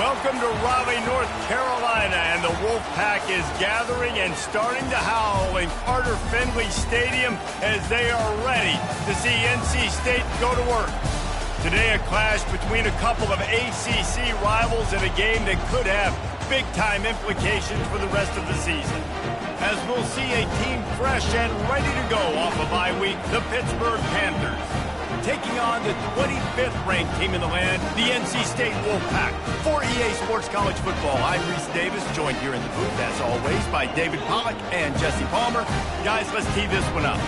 Welcome to Raleigh, North Carolina, and the Wolfpack is gathering and starting to howl in Carter Finley Stadium as they are ready to see NC State go to work. Today, a clash between a couple of ACC rivals in a game that could have big-time implications for the rest of the season. As we'll see a team fresh and ready to go off a bye week, the Pittsburgh Panthers, taking on the 25th ranked team in the land, the NC State Wolfpack. For EA Sports College Football, I'm Reese Davis, joined here in the booth, as always, by David Pollack and Jesse Palmer. Guys, let's tee this one up.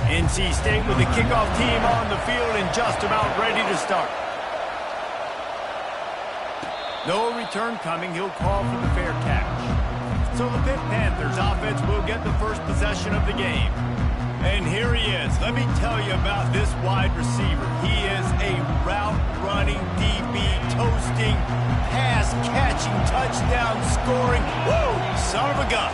NC State with the kickoff team on the field and just about ready to start. No return coming. He'll call for the fair catch. So the Pitt Panthers offense will get the first possession of the game. And here he is. Let me tell you about this wide receiver. He is a route-running, DB, toasting, pass-catching, touchdown-scoring, woo, son of a gun.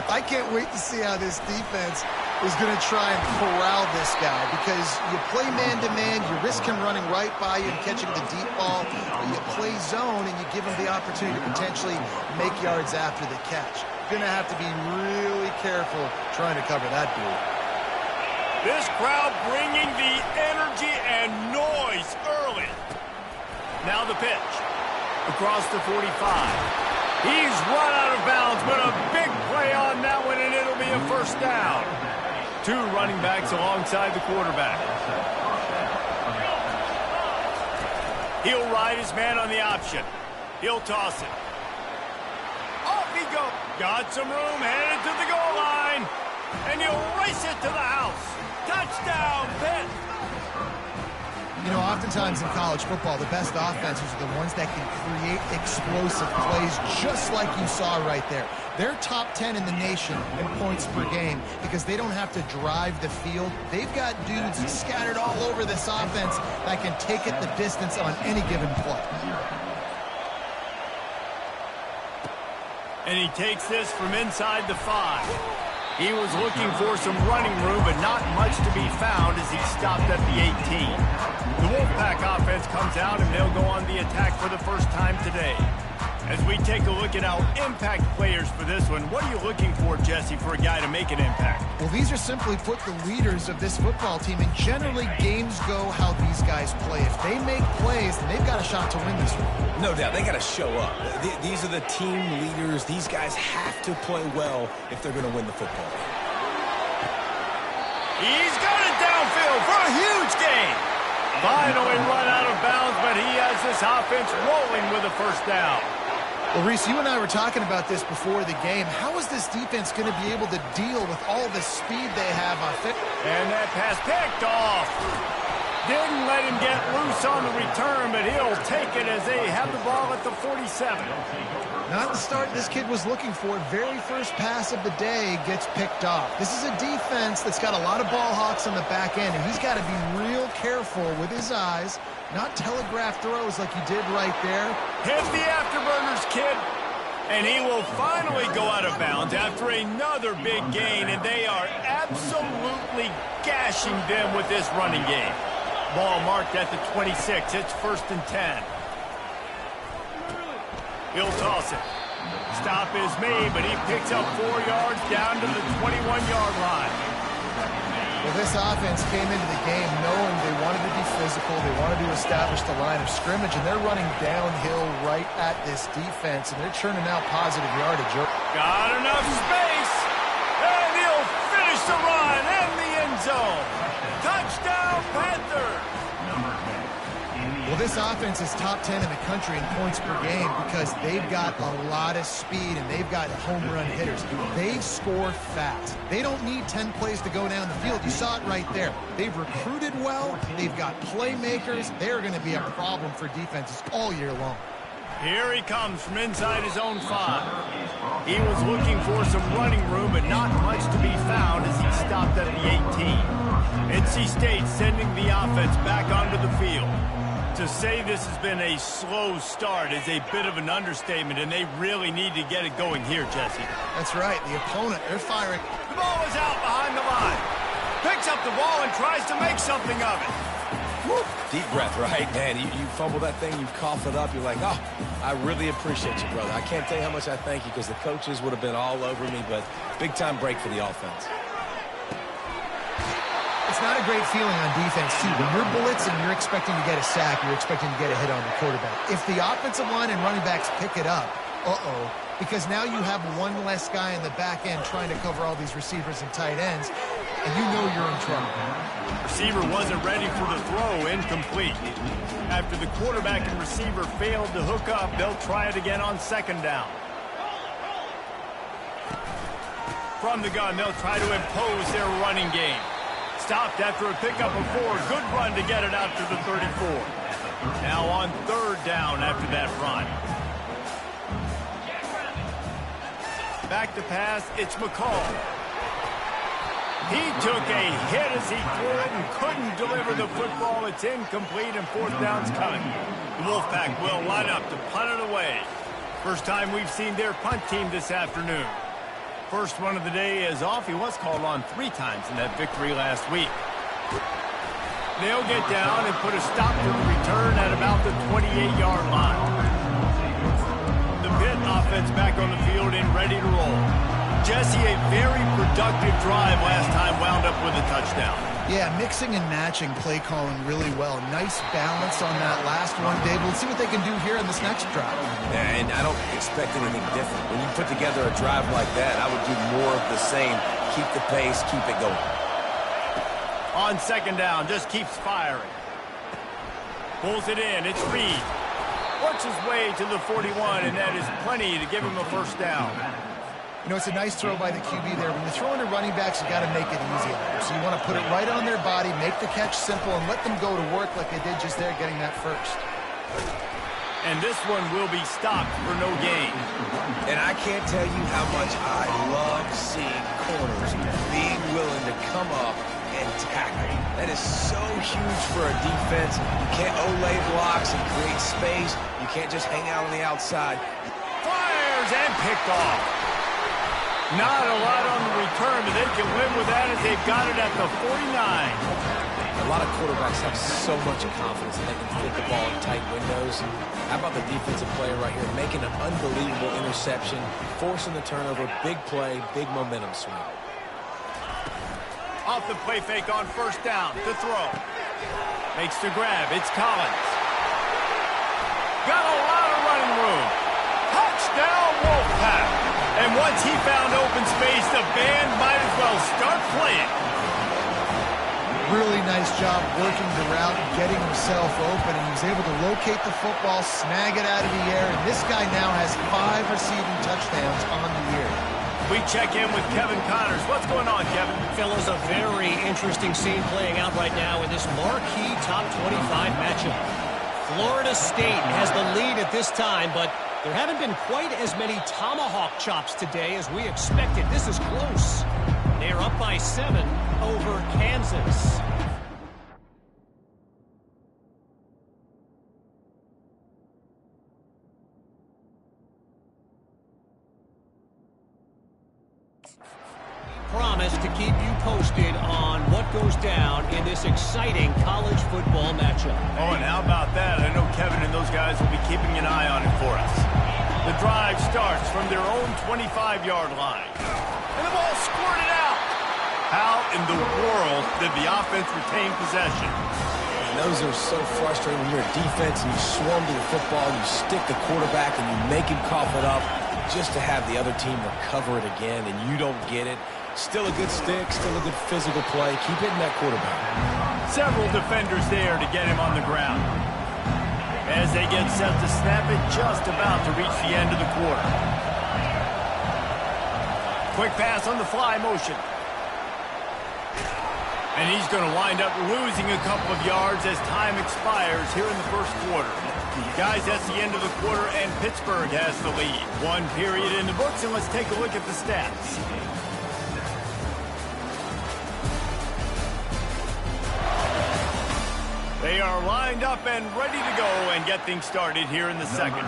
I can't wait to see how this defense is going to try and corral this guy, because you play man-to-man, you risk him running right by you and catching the deep ball, or you play zone and you give him the opportunity to potentially make yards after the catch. You're going to have to be really careful trying to cover that dude. This crowd bringing the energy and noise early. Now the pitch. Across the 45. He's run out of bounds, but a big play on that one, and it'll be a first down. Two running backs alongside the quarterback. He'll ride his man on the option. He'll toss it. Off he goes. Got some room, headed to the goal line. And he'll race it to the house. Touchdown, Pitt. You know, oftentimes in college football, the best offenses are the ones that can create explosive plays, just like you saw right there. They're top 10 in the nation in points per game because they don't have to drive the field. They've got dudes scattered all over this offense that can take it the distance on any given play. And he takes this from inside the 5. He was looking for some running room, but not much to be found as he stopped at the 18. The Wolfpack offense comes out, and they'll go on the attack for the first time today. As we take a look at our impact players for this one, what are you looking for, Jesse, for a guy to make an impact? Well, these are simply put the leaders of this football team, and generally games go how these guys play. If they make plays, then they've got a shot to win this one. No doubt, they got to show up. These are the team leaders. These guys have to play well if they're going to win the football game. He's got it downfield for a huge gain. Finally run out of bounds, but he has this offense rolling with a first down. Well, Reese, you and I were talking about this before the game. How is this defense going to be able to deal with all the speed they have on fit? And that pass picked off. Didn't let him get loose on the return, but he'll take it as they have the ball at the 47. Not the start this kid was looking for. Very first pass of the day gets picked off. This is a defense that's got a lot of ball hawks on the back end, and he's got to be real careful with his eyes, not telegraph throws like he did right there. Hit the afterburners, kid. And he will finally go out of bounds after another big gain, and they are absolutely gashing them with this running game. Ball marked at the 26. It's 1st and 10. He'll toss it. Stop is made, but he picks up 4 yards down to the 21-yard line. Well, this offense came into the game knowing they wanted to be physical, they wanted to establish the line of scrimmage, and they're running downhill right at this defense, and they're churning out positive yardage. Got enough space, and he'll finish the run in the end zone. Touchdown, Panthers! Well, this offense is top 10 in the country in points per game because they've got a lot of speed and they've got home run hitters. They score fast. They don't need 10 plays to go down the field. You saw it right there. They've recruited well. They've got playmakers. They're going to be a problem for defenses all year long. Here he comes from inside his own 5. He was looking for some running room, but not much to be found as he stopped at the 18. NC State sending the offense back onto the field. To say this has been a slow start is a bit of an understatement, and they really need to get it going here, Jesse. That's right. The opponent, they're firing. The ball is out behind the line. Picks up the ball and tries to make something of it. Woo. Deep breath, right? Man, you fumble that thing, you cough it up, you're like, oh, I really appreciate you, brother. I can't tell you how much I thank you because the coaches would have been all over me, but big-time break for the offense. It's not a great feeling on defense, too. When you're blitzing, you're expecting to get a sack. You're expecting to get a hit on the quarterback. If the offensive line and running backs pick it up, because now you have one less guy in the back end trying to cover all these receivers and tight ends, and you know you're in trouble. Receiver wasn't ready for the throw, incomplete. After the quarterback and receiver failed to hook up, they'll try it again on second down. From the gun, they'll try to impose their running game. Stopped after a pickup of 4. Good run to get it out to the 34. Now on third down after that run. Back to pass, it's McCall. He took a hit as he threw it and couldn't deliver the football. It's incomplete and fourth down's coming. The Wolfpack will line up to punt it away. First time we've seen their punt team this afternoon. First one of the day is off. He was called on 3 times in that victory last week. They'll get down and put a stop to the return at about the 28-yard line. The Pitt offense back on the field and ready to roll. Jesse, a very productive drive last time, wound up with a touchdown. Yeah, mixing and matching play calling really well. Nice balance on that last one, Dave. Let's see what they can do here in this next drive. Yeah, and I don't expect anything different. When you put together a drive like that, I would do more of the same. Keep the pace, keep it going. On second down, just keeps firing. Pulls it in, it's Reed. Works his way to the 41, and that is plenty to give him a first down. You know, it's a nice throw by the QB there. When you're throwing to running backs, you got to make it easy on them. So you want to put it right on their body, make the catch simple, and let them go to work like they did just there, getting that first. And this one will be stopped for no gain. And I can't tell you how much I love seeing corners being willing to come up and tackle. That is so huge for a defense. You can't olay blocks and create space. You can't just hang out on the outside. Fires and picked off. Not a lot on the return, but they can live with that as they've got it at the 49. A lot of quarterbacks have so much confidence that they can fit the ball in tight windows. How about the defensive player right here making an unbelievable interception, forcing the turnover, big play, big momentum swing. Off the play fake on first down, to throw. Makes the grab, it's Collins. Got a lot of running room. Touchdown, Wolfpack. And once he found open space, the band might as well start playing. Really nice job working the route and getting himself open. And he was able to locate the football, snag it out of the air, and this guy now has 5 receiving touchdowns on the year. We check in with Kevin Connors. What's going on, Kevin? Fellas, a very interesting scene playing out right now in this marquee top 25 matchup. Florida State has the lead at this time, but there haven't been quite as many tomahawk chops today as we expected. This is close. They're up by 7 over Kansas. Promise to keep you posted on what goes down in this exciting college football matchup. Oh, and how about that? I know Kevin and those guys will be keeping an eye on it for us. The drive starts from their own 25-yard line. And the ball squirted out. How in the world did the offense retain possession? And those are so frustrating when you're a defense and you swarm to the football, you stick the quarterback and you make him cough it up just to have the other team recover it again and you don't get it. Still a good stick, still a good physical play. Keep hitting that quarterback. Several defenders there to get him on the ground. As they get set to snap it, just about to reach the end of the quarter. Quick pass on the fly motion. And he's going to wind up losing a couple of yards as time expires here in the first quarter. Guys, that's the end of the quarter, and Pittsburgh has the lead. 1 period in the books, and let's take a look at the stats. They are lined up and ready to go and get things started here in the second.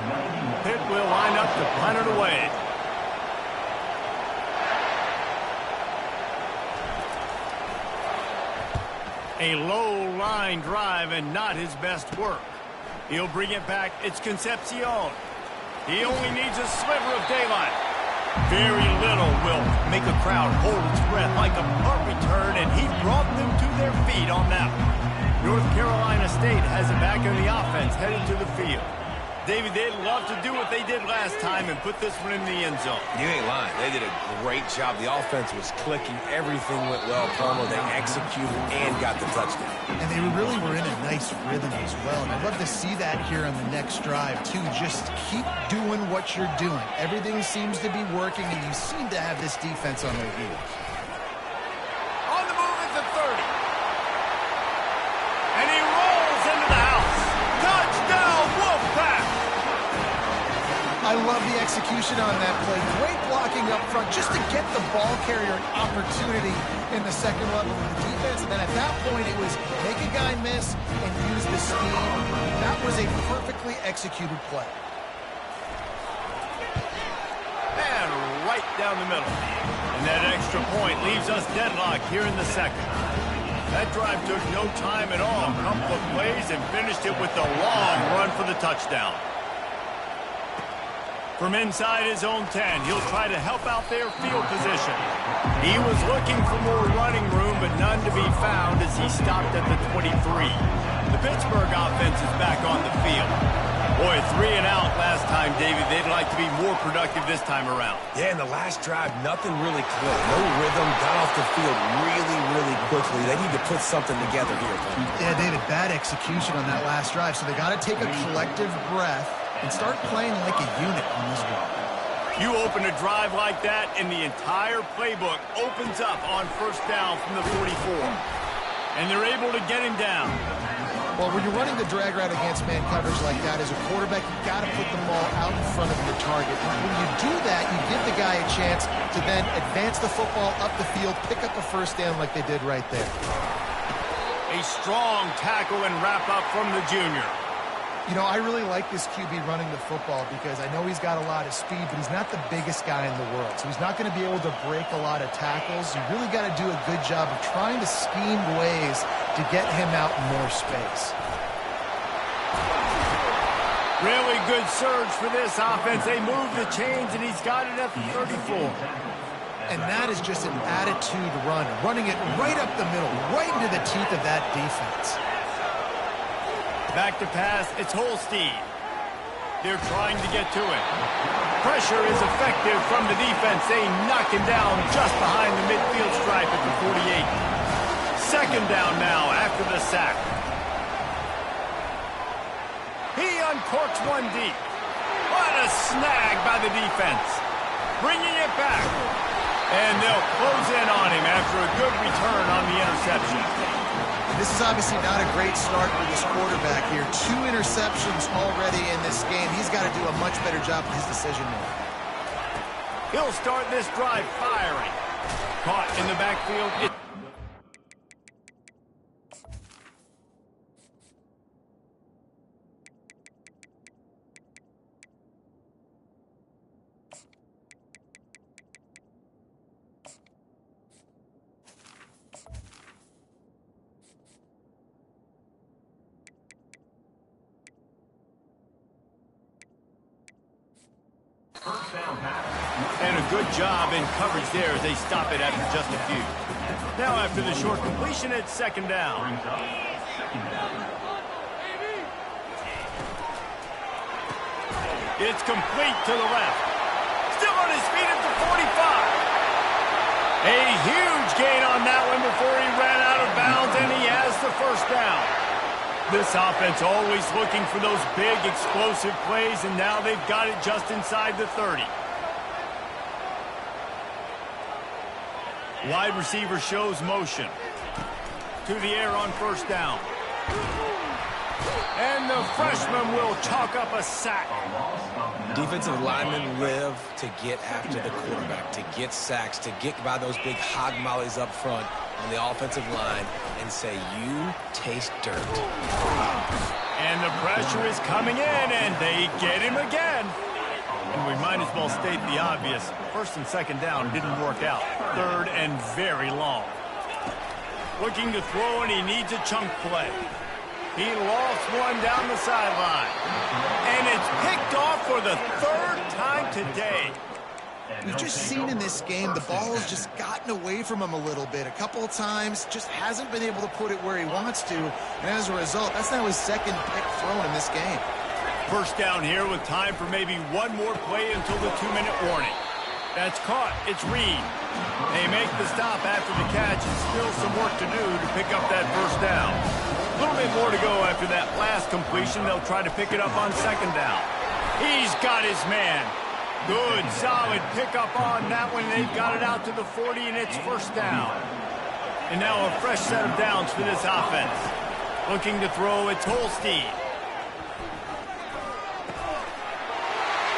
Pitt will line up to punt it away. A low line drive and not his best work. He'll bring it back. It's Concepcion. He only needs a sliver of daylight. Very little will make a crowd hold its breath like a punt return, and he brought them to their feet on that one. North Carolina State has it back in the offense heading to the field. David, they'd love to do what they did last time and put this one in the end zone. You ain't lying. They did a great job. The offense was clicking. Everything went well, Palmer. They executed and got the touchdown. And they really were in a nice rhythm as well. And I'd love to see that here on the next drive, too. Just keep doing what you're doing. Everything seems to be working, and you seem to have this defense on their heels. On the move at the 30. And he rolls into the house. Touchdown, Wolfpack! I love the execution on that play. Great blocking up front just to get the ball carrier an opportunity in the second level of the defense. And then at that point, it was make a guy miss and use the speed. That was a perfectly executed play. And right down the middle. And that extra point leaves us deadlocked here in the second. That drive took no time at all. A couple of plays and finished it with the long run for the touchdown. From inside his own 10, he'll try to help out their field position. He was looking for more running room, but none to be found as he stopped at the 23. The Pittsburgh offense is back on the field. Boy, 3 and out last time, David. They'd like to be more productive this time around. Yeah, in the last drive, nothing really clicked. No rhythm, got off the field really quickly. They need to put something together here. Yeah, David, bad execution on that last drive. So they got to take a collective breath and start playing like a unit on this one. You open a drive like that, and the entire playbook opens up on first down from the 44. And they're able to get him down. Well, when you're running the drag route against man coverage like that, as a quarterback, you've got to put the ball out in front of your target. When you do that, you give the guy a chance to then advance the football up the field, pick up a first down like they did right there. A strong tackle and wrap up from the junior. You know, I really like this QB running the football because I know he's got a lot of speed, but he's not the biggest guy in the world. So he's not going to be able to break a lot of tackles. You really got to do a good job of trying to scheme ways to get him out in more space. Really good surge for this offense. They move the chains, and he's got it at the 34. And that is just an attitude run, running it right up the middle, right into the teeth of that defense. Back to pass, it's Holstein. They're trying to get to it. Pressure is effective from the defense. They knock him down just behind the midfield stripe at the 48. Second down now after the sack. He uncorks one deep. What a snag by the defense. Bringing it back. And they'll close in on him after a good return on the interception. This is obviously not a great start for this quarterback here. 2 interceptions already in this game. He's got to do a much better job with his decision-making. He'll start this drive firing. Caught in the backfield. And a good job in coverage there as they stop it after just a few. Now after the short completion, it's second down. It's complete to the left. Still on his feet at the 45. A huge gain on that one before he ran out of bounds, and he has the first down. This offense always looking for those big, explosive plays, and now they've got it just inside the 30. Wide receiver shows motion. To the air on first down. And the freshman will chalk up a sack. Defensive linemen live to get after the quarterback, to get sacks, to get by those big hog mollies up front on the offensive line and say, you taste dirt. And the pressure is coming in, and they get him again. And we might as well state the obvious. First and second down didn't work out. Third and very long. Looking to throw, and he needs a chunk play. He lost one down the sideline. And it's picked off for the third time today. We've just seen in this game the ball has just gotten away from him a little bit. A couple of times, just hasn't been able to put it where he wants to. And as a result, that's now his second pick thrown in this game. First down here with time for maybe one more play until the 2-minute warning. That's caught. It's Reed. They make the stop after the catch, and still some work to do to pick up that first down. A little bit more to go after that last completion. They'll try to pick it up on second down. He's got his man. Good, solid pickup on that one. They've got it out to the 40, and it's first down. And now a fresh set of downs for this offense. Looking to throw, it's Holstein.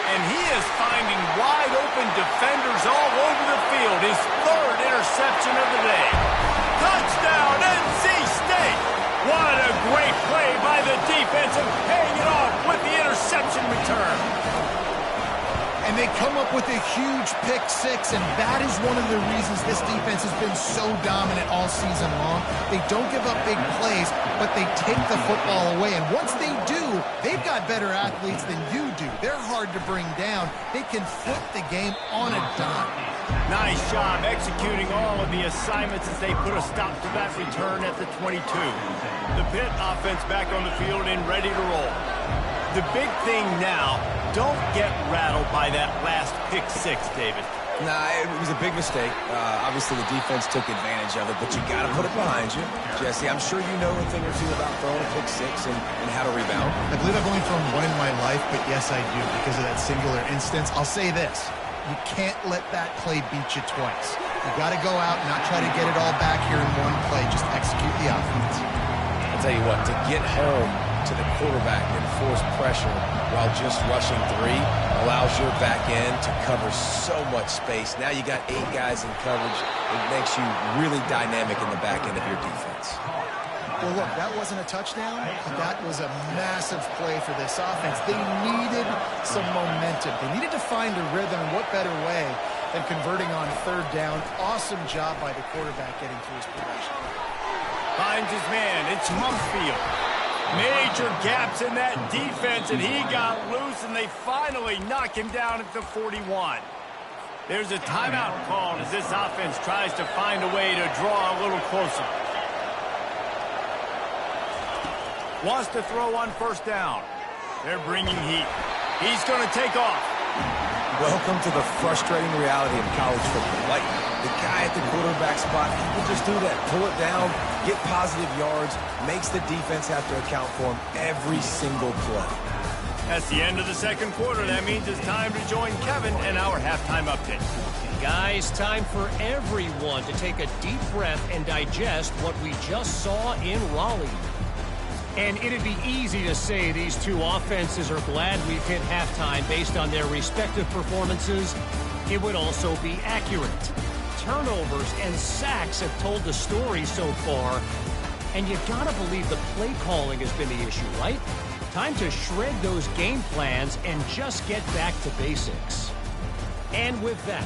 And he is finding wide-open defenders all over the field. His third interception of the day. Touchdown, NC State! What a great play by the defense and paying it off with the interception return. And they come up with a huge pick six, and that is one of the reasons this defense has been so dominant all season long. They don't give up big plays, but they take the football away. And once they do, they've got better athletes than you do. They're hard to bring down. They can flip the game on a dime. Nice job executing all of the assignments as they put a stop to that return at the 22. The Pitt offense back on the field and ready to roll. The big thing now, don't get rattled by that last pick six, David. Nah, it was a big mistake. Obviously, the defense took advantage of it, but you got to put it behind you. Jesse, I'm sure you know a thing or two about throwing a pick six and how to rebound. I believe I've only thrown one in my life, but yes, I do because of that singular instance. I'll say this. You can't let that play beat you twice. You got to go out and not try to get it all back here in one play. Just execute the offense. I'll tell you what, to get home to the quarterback and force pressure while just rushing three allows your back end to cover so much space. Now you got 8 guys in coverage. It makes you really dynamic in the back end of your defense. Well, look, that wasn't a touchdown, but that was a massive play for this offense. They needed some momentum. They needed to find a rhythm, and what better way than converting on third down. Awesome job by the quarterback getting through his progression. Finds his man. It's Mumpfield. Major gaps in that defense, and he got loose, and they finally knock him down at the 41. There's a timeout called as this offense tries to find a way to draw a little closer. Wants to throw on first down. They're bringing heat. He's going to take off. Welcome to the frustrating reality of college football. Like, the guy at the quarterback spot, he can just do that. Pull it down, get positive yards, makes the defense have to account for him every single play. That's the end of the second quarter. That means it's time to join Kevin and our halftime update. Guys, time for everyone to take a deep breath and digest what we just saw in Raleigh. And it'd be easy to say these two offenses are glad we've hit halftime based on their respective performances. It would also be accurate. Turnovers and sacks have told the story so far. And you gotta believe the play calling has been the issue, right? Time to shred those game plans and just get back to basics. And with that,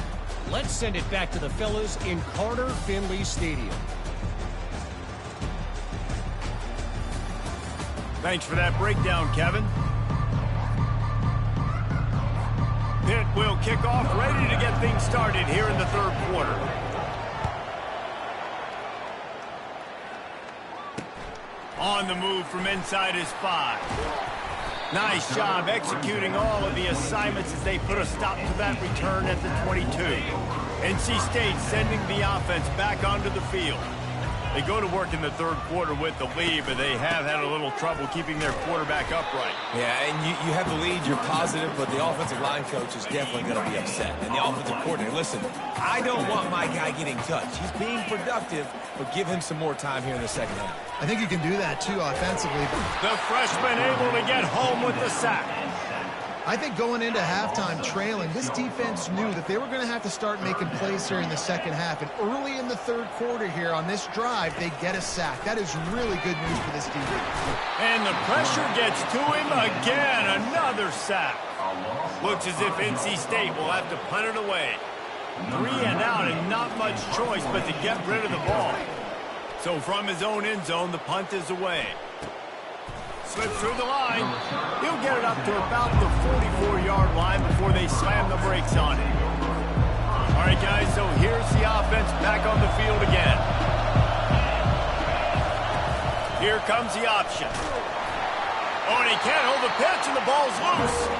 let's send it back to the fellas in Carter Finley Stadium. Thanks for that breakdown, Kevin. Pitt will kick off, ready to get things started here in the third quarter. On the move from inside his 5. Nice job executing all of the assignments as they put a stop to that return at the 22. NC State sending the offense back onto the field. They go to work in the third quarter with the lead, but they have had a little trouble keeping their quarterback upright. Yeah, and you have the lead, you're positive, but the offensive line coach is definitely going to be upset. And the offensive coordinator, listen, I don't want my guy getting touched. He's being productive, but give him some more time here in the second half. I think you can do that, too, offensively. The freshman able to get home with the sack. I think going into halftime trailing, this defense knew that they were going to have to start making plays here in the second half. And early in the third quarter here on this drive, they get a sack. That is really good news for this defense. And the pressure gets to him again. Another sack. Looks as if NC State will have to punt it away. 3 and out and not much choice but to get rid of the ball. So from his own end zone, the punt is away. Slips through the line. He'll get it up to about the 44-yard line before they slam the brakes on it. All right, guys, so here's the offense back on the field again. Here comes the option. Oh, and he can't hold the pitch, and the ball's loose.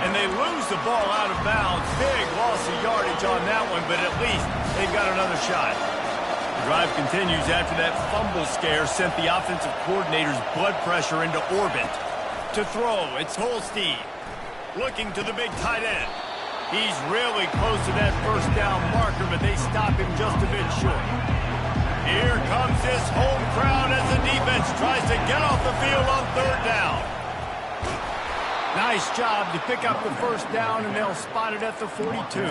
And they lose the ball out of bounds. Big loss of yardage on that one, but at least they've got another shot. Drive continues after that fumble scare sent the offensive coordinator's blood pressure into orbit. To throw, it's Holstein. Looking to the big tight end. He's really close to that first down marker, but they stop him just a bit short. Here comes this home crowd as the defense tries to get off the field on third down. Nice job to pick up the first down, and they'll spot it at the 42.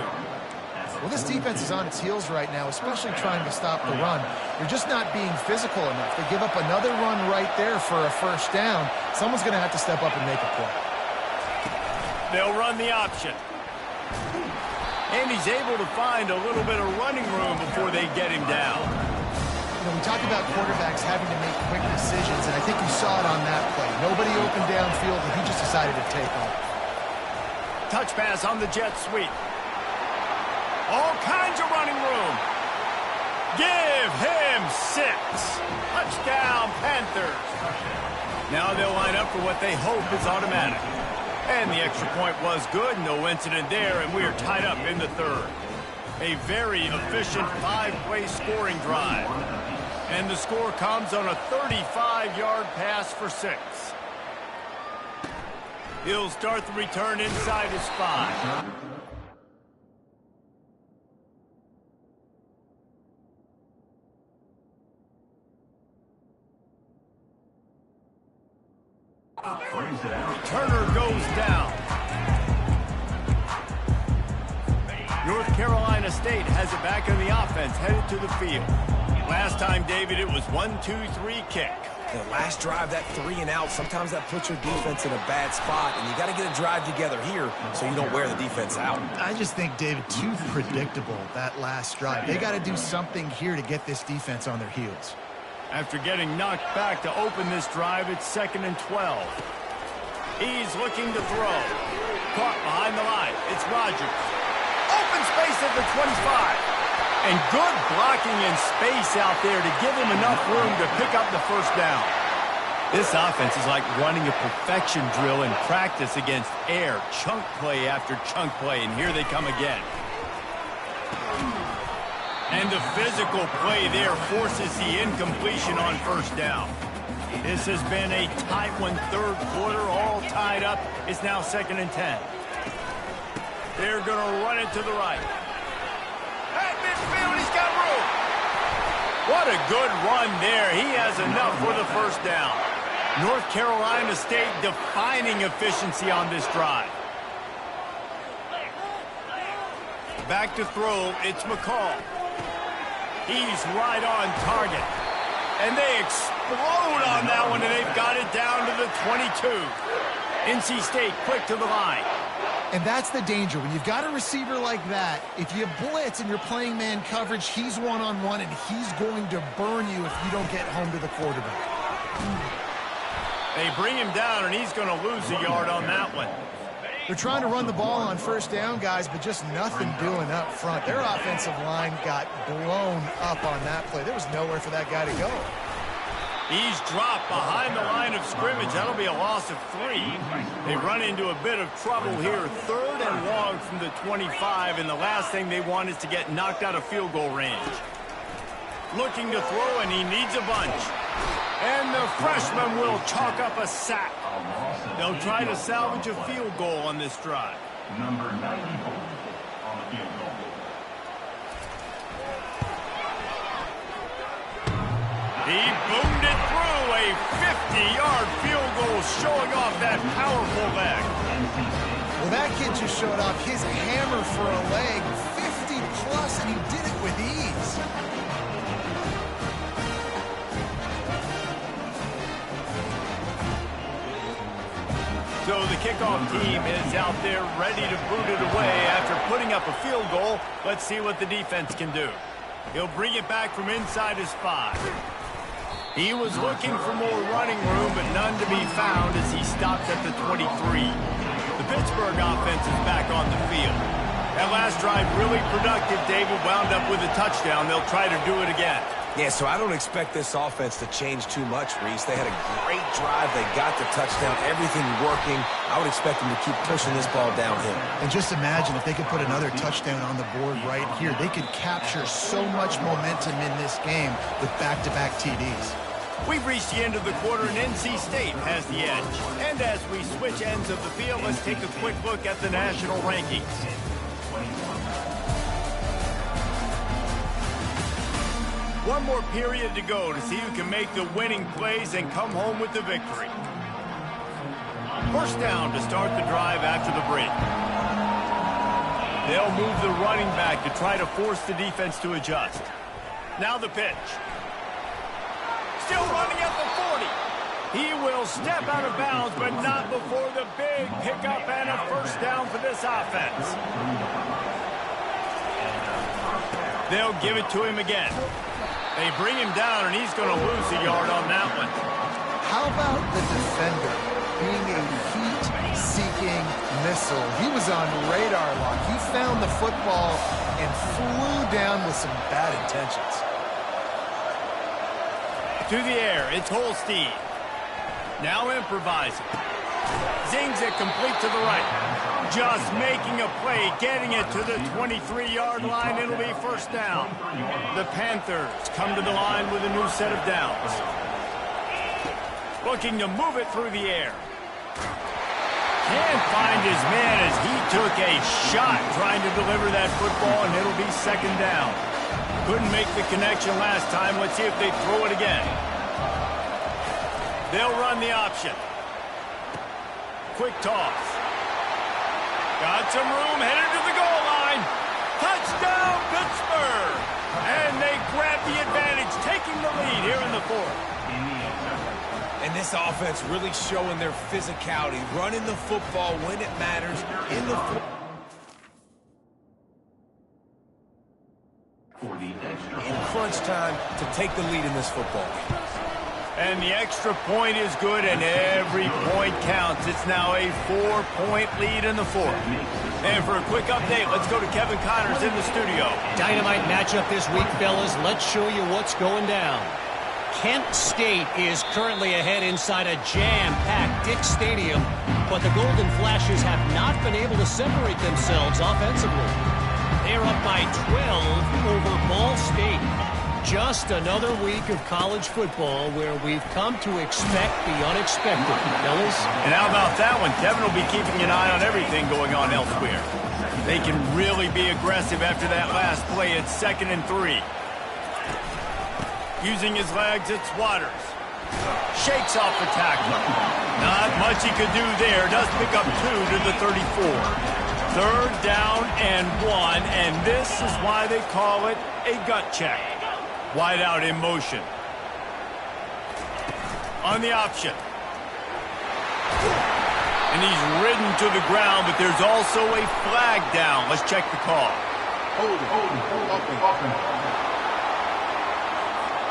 Well, this defense is on its heels right now, especially trying to stop the run. They're just not being physical enough. They give up another run right there for a first down. Someone's going to have to step up and make a play. They'll run the option. And he's able to find a little bit of running room before they get him down. You know, we talk about quarterbacks having to make quick decisions, and I think you saw it on that play. Nobody open downfield, and he just decided to take off. Touch pass on the jet sweep. All kinds of running room. Give him 6. Touchdown, Panthers. Now they'll line up for what they hope is automatic. And the extra point was good. No incident there, and we are tied up in the third. A very efficient 5-play scoring drive. And the score comes on a 35-yard pass for 6. He'll start the return inside his 5. Turner goes down. North Carolina State has it back in the offense, headed to the field. Last time, David, it was 1-2-3 kick. The last drive, that 3 and out, sometimes that puts your defense in a bad spot, and you got to get a drive together here so you don't wear the defense out. I just think, David, too predictable, that last drive. They got to do something here to get this defense on their heels. After getting knocked back to open this drive, it's 2nd and 12. He's looking to throw. Caught behind the line. It's Rogers. Open space at the 25. And good blocking and space out there to give him enough room to pick up the first down. This offense is like running a perfection drill in practice against air. Chunk play after chunk play, and here they come again. And the physical play there forces the incompletion on first down. This has been a tight one, third quarter, all tied up. It's now 2nd and 10. They're going to run it to the right. At midfield, he's got room. What a good run there. He has enough for the first down. North Carolina State defining efficiency on this drive. Back to throw, it's McCall. He's right on target. And they explode on that one, and they've got it down to the 22. NC State quick to the line. And that's the danger. When you've got a receiver like that, if you blitz and you're playing man coverage, he's one-on-one, and he's going to burn you if you don't get home to the quarterback. They bring him down, and he's going to lose a yard on that one. They're trying to run the ball on first down, guys, but just nothing doing up front. Their offensive line got blown up on that play. There was nowhere for that guy to go. He's dropped behind the line of scrimmage. That'll be a loss of 3. They run into a bit of trouble here. 3rd and long from the 25, and the last thing they want is to get knocked out of field goal range. looking to throw, and he needs a bunch. And the freshman will chalk up a sack. They'll try to salvage a field goal on this drive. Number 94 on the field goal. He boomed it through, a 50-yard field goal, showing off that powerful leg. Well, that kid just showed off his hammer for a leg, 50-plus, and he did it with ease. So the kickoff team is out there ready to boot it away after putting up a field goal. Let's see what the defense can do. He'll bring it back from inside his 5. He was looking for more running room, but none to be found as he stopped at the 23. The Pittsburgh offense is back on the field. That last drive really productive. David wound up with a touchdown. They'll try to do it again. Yeah, so I don't expect this offense to change too much, Reese. They had a great drive. They got the touchdown. Everything working. I would expect them to keep pushing this ball downhill. And just imagine if they could put another touchdown on the board right here. They could capture so much momentum in this game with back-to-back TDs. We've reached the end of the quarter, and NC State has the edge. And as we switch ends of the field, let's take a quick look at the national rankings. One more period to go to see who can make the winning plays and come home with the victory. First down to start the drive after the break. They'll move the running back to try to force the defense to adjust. Now the pitch. Still running at the 40. He will step out of bounds, but not before the big pickup and a first down for this offense. They'll give it to him again. They bring him down, and he's going to lose a yard on that one. How about the defender being a heat-seeking missile? He was on radar lock. He found the football and flew down with some bad intentions. To the air, it's Holstein. Now improvising. Zings it complete to the right. Just making a play, getting it to the 23-yard line. It'll be first down. The Panthers come to the line with a new set of downs. Looking to move it through the air. Can't find his man as he took a shot trying to deliver that football, and it'll be second down. Couldn't make the connection last time. Let's see if they throw it again. They'll run the option. Quick toss. Got some room, headed to the goal line. Touchdown, Pittsburgh! And they grab the advantage, taking the lead here in the fourth. And this offense really showing their physicality, running the football when it matters in the in crunch time to take the lead in this football game. And the extra point is good, and every point counts. It's now a 4-point lead in the fourth. And for a quick update, let's go to Kevin Connors in the studio. Dynamite matchup this week, fellas. Let's show you what's going down. Kent State is currently ahead inside a jam-packed Dick Stadium, but the Golden Flashes have not been able to separate themselves offensively. They're up by 12 over Ball State. Just another week of college football where we've come to expect the unexpected, fellas. And how about that one? Kevin will be keeping an eye on everything going on elsewhere. They can really be aggressive after that last play. It's 2nd and 3. Using his legs, it's Waters. Shakes off the tackler. Not much he could do there. Does pick up 2 to the 34. Third down and 1, and this is why they call it a gut check. Wide out in motion. On the option. And he's ridden to the ground, but there's also a flag down. Let's check the call.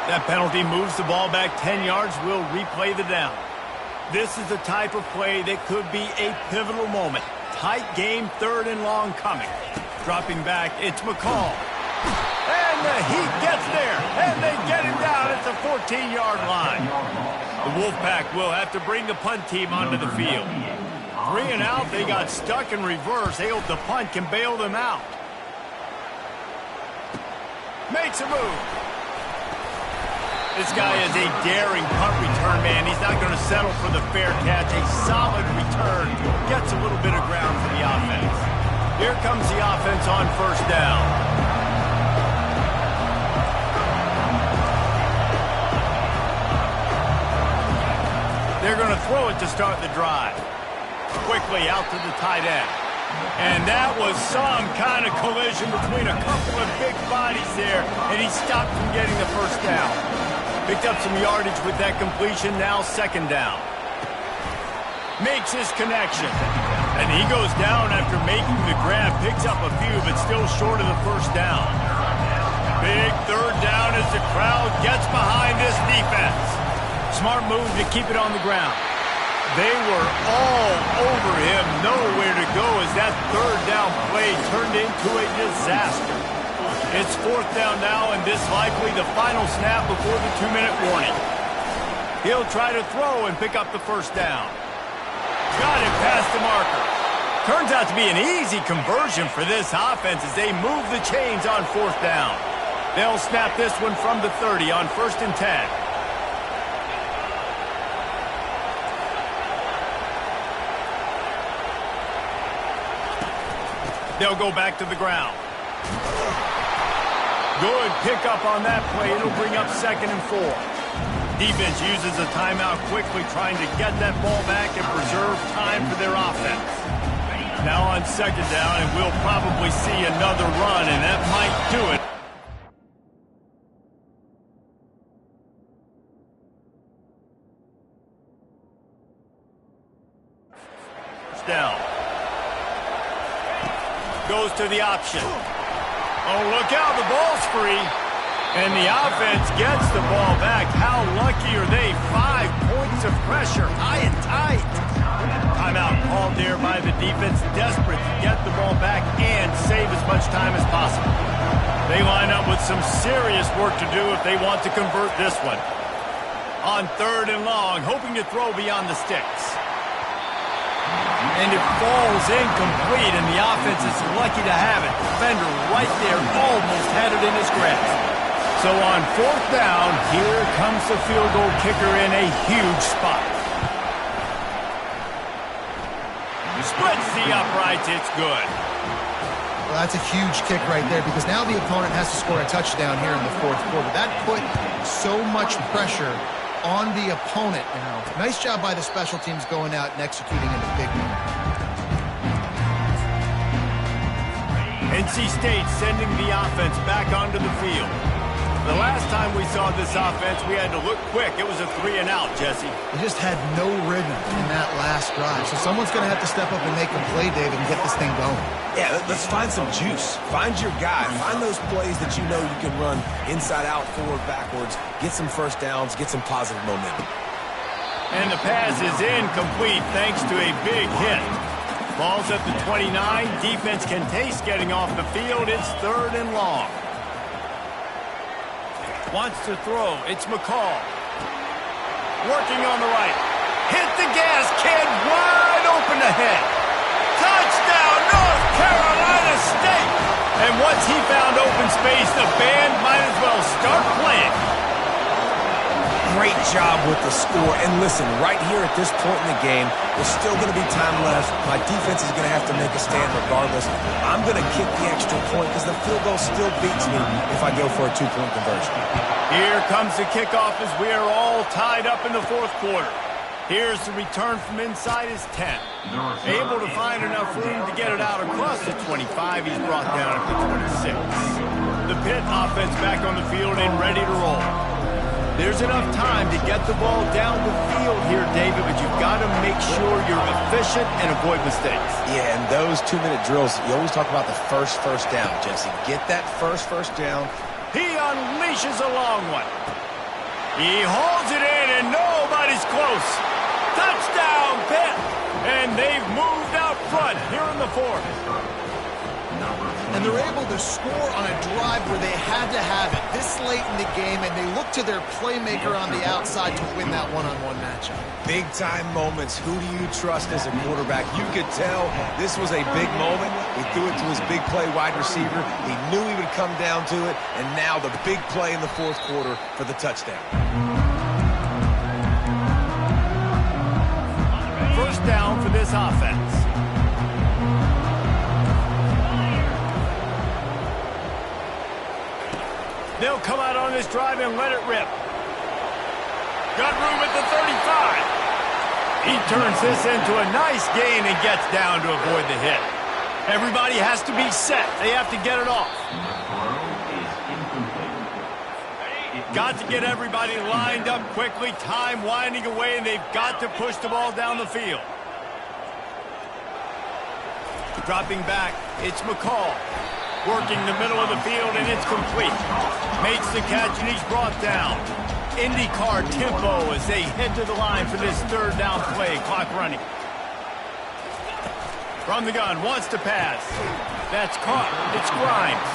That penalty moves the ball back 10 yards. We'll replay the down. This is the type of play that could be a pivotal moment. Tight game, 3rd and long coming. Dropping back, it's McCall. And the Heat gets there, and they get him down at the 14-yard line. The Wolfpack will have to bring the punt team onto the field. 3 and out, they got stuck in reverse. They hope the punt can bail them out. Makes a move. This guy is a daring punt return man. He's not going to settle for the fair catch. A solid return gets a little bit of ground for the offense. Here comes the offense on first down. They're going to throw it to start the drive. Quickly out to the tight end. And that was some kind of collision between a couple of big bodies there, and he stopped from getting the first down. Picked up some yardage with that completion, now second down. Makes his connection. And he goes down after making the grab. Picks up a few, but still short of the first down. Big third down as the crowd gets behind this defense. Smart move to keep it on the ground. They were all over him, nowhere to go as that third down play turned into a disaster. It's fourth down now, and this likely the final snap before the 2-minute warning. He'll try to throw and pick up the first down. Got it past the marker. Turns out to be an easy conversion for this offense as they move the chains on fourth down. They'll snap this one from the 30 on 1st and 10. They'll go back to the ground. Good pickup on that play. It'll bring up 2nd and 4. Defense uses a timeout quickly, trying to get that ball back and preserve time for their offense. Now on 2nd down, and we'll probably see another run, and that might do it. First down. Goes to the option. Oh, look out, the ball's free. And the offense gets the ball back. How lucky are they? 5 points of pressure, high and tight. Timeout called there by the defense, desperate to get the ball back and save as much time as possible. They line up with some serious work to do if they want to convert this one. On 3rd and long, hoping to throw beyond the sticks. And it falls incomplete, and the offense is lucky to have it. Defender right there almost had it in his grasp. So on 4th down, here comes the field goal kicker in a huge spot. Splits the uprights, it's good. Well, that's a huge kick right there because now the opponent has to score a touchdown here in the 4th quarter. That put so much pressure on the opponent now. Nice job by the special teams going out and executing in a big one. NC State sending the offense back onto the field. The last time we saw this offense, we had to look quick. It was a 3-and-out, Jesse. They just had no rhythm in that last drive. So someone's going to have to step up and make a play, David, and get this thing going. Yeah, let's find some juice. Find your guy. Find those plays that you know you can run inside out, forward, backwards. Get some first downs. Get some positive momentum. And the pass is incomplete thanks to a big hit. Ball's at the 29. Defense can taste getting off the field. It's 3rd and long. Wants to throw. It's McCall. Working on the right. Hit the gas. Kid wide open ahead. Touchdown, North Carolina State. And once he found open space, the band might as well start playing. Great job with the score. And listen, right here at this point in the game, there's still going to be time left. My defense is going to have to make a stand regardless. I'm going to kick the extra point because the field goal still beats me if I go for a 2-point conversion. Here comes the kickoff as we are all tied up in the 4th quarter. Here's the return from inside his 10. Able to find enough room to get it out across the 25. He's brought down at the 26. The Pitt offense back on the field and ready to roll. There's enough time to get the ball down the field here, David, but you've got to make sure you're efficient and avoid mistakes. Yeah, and those 2-minute drills, you always talk about the first down, Jesse. Get that first down. He unleashes a long one. He holds it in, and nobody's close. Touchdown, Pitt! And they've moved out front here in the 4th. And they're able to score on a drive where they had to have it this late in the game, and they look to their playmaker on the outside to win that one-on-one matchup. Big-time moments. Who do you trust as a quarterback? You could tell this was a big moment. He threw it to his big play wide receiver. He knew he would come down to it, and now the big play in the fourth quarter for the touchdown. First down for this offense. They'll come out on this drive and let it rip. Got room at the 35. He turns this into a nice gain and gets down to avoid the hit. Everybody has to be set. They have to get it off. Got to get everybody lined up quickly. Time winding away, and they've got to push the ball down the field. Dropping back, it's McCall. Working the middle of the field, and it's complete. Makes the catch, and he's brought down. IndyCar tempo as they head to the line for this third down play. Clock running. From the gun, wants to pass. That's caught. It's Grimes.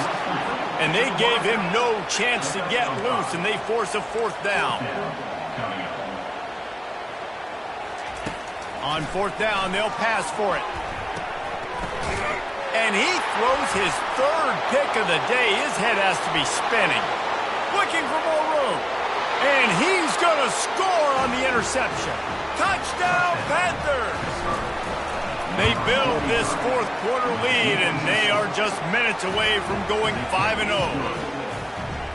And they gave him no chance to get loose, and they force a fourth down. On fourth down, they'll pass for it. And he throws his third pick of the day. His head has to be spinning. Looking for more room. And he's going to score on the interception. Touchdown, Panthers! They build this fourth quarter lead, and they are just minutes away from going 5-0.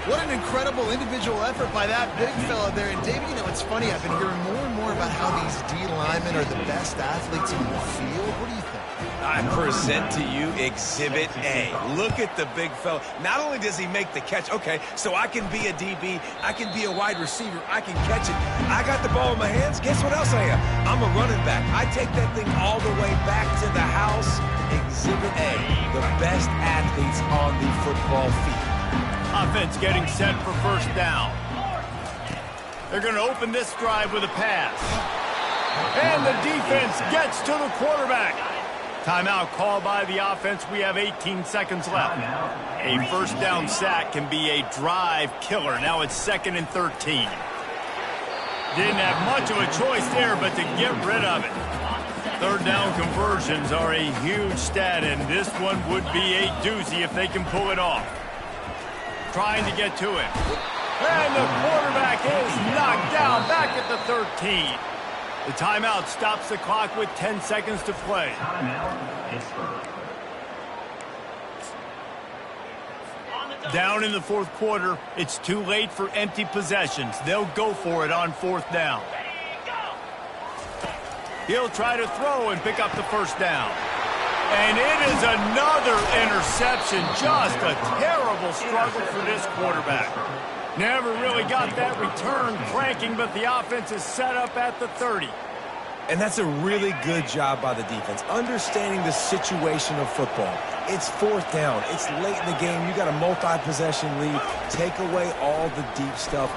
What an incredible individual effort by that big fella there. And, David, you know, it's funny. I've been hearing more and more about how these D linemen are the best athletes in the field. What do you think? I present to you Exhibit A. Look at the big fella. Not only does he make the catch, okay, so I can be a DB, I can be a wide receiver, I can catch it. I got the ball in my hands. Guess what else I am? I'm a running back. I take that thing all the way back to the house. Exhibit A, the best athletes on the football field. Offense getting set for first down. They're going to open this drive with a pass. And the defense gets to the quarterback. Timeout called by the offense. We have 18 seconds left. A first down sack can be a drive killer. Now it's 2nd and 13. Didn't have much of a choice there, but to get rid of it. Third down conversions are a huge stat, and this one would be a doozy if they can pull it off. Trying to get to it. And the quarterback is knocked down back at the 13. The timeout stops the clock with 10 seconds to play. Down in the fourth quarter, it's too late for empty possessions. They'll go for it on fourth down. He'll try to throw and pick up the first down. And it is another interception. Just a terrible struggle for this quarterback. Never really got that return cranking, but the offense is set up at the 30. And that's a really good job by the defense, understanding the situation of football. It's fourth down. It's late in the game. You got a multi-possession lead. Take away all the deep stuff.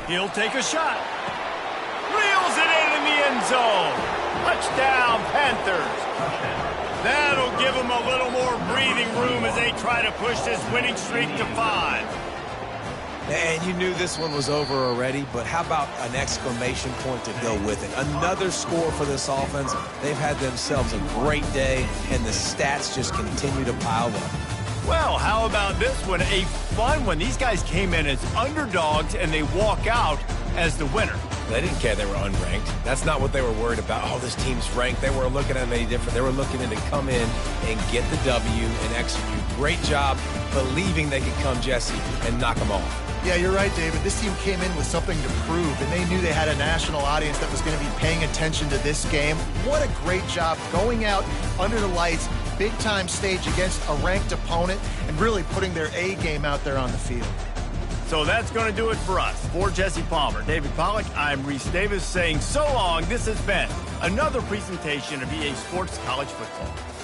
He'll take a shot. Reels it in the end zone. Touchdown, Panthers. That'll give them a little more breathing room as they try to push this winning streak to 5. And you knew this one was over already, but how about an exclamation point to go with it? Another score for this offense. They've had themselves a great day, and the stats just continue to pile up. Well, how about this one? A fun one. These guys came in as underdogs, and they walk out as the winner. They didn't care they were unranked. That's not what they were worried about. Oh, this team's ranked. They weren't looking at them any different. They were looking in to come in and get the W and execute. Great job believing they could come, Jesse, and knock them off. Yeah, you're right, David. This team came in with something to prove, and they knew they had a national audience that was going to be paying attention to this game. What a great job going out under the lights, big-time stage against a ranked opponent, and really putting their A game out there on the field. So that's going to do it for us. For Jesse Palmer, David Pollack, I'm Reese Davis saying so long. This has been another presentation of EA Sports College Football.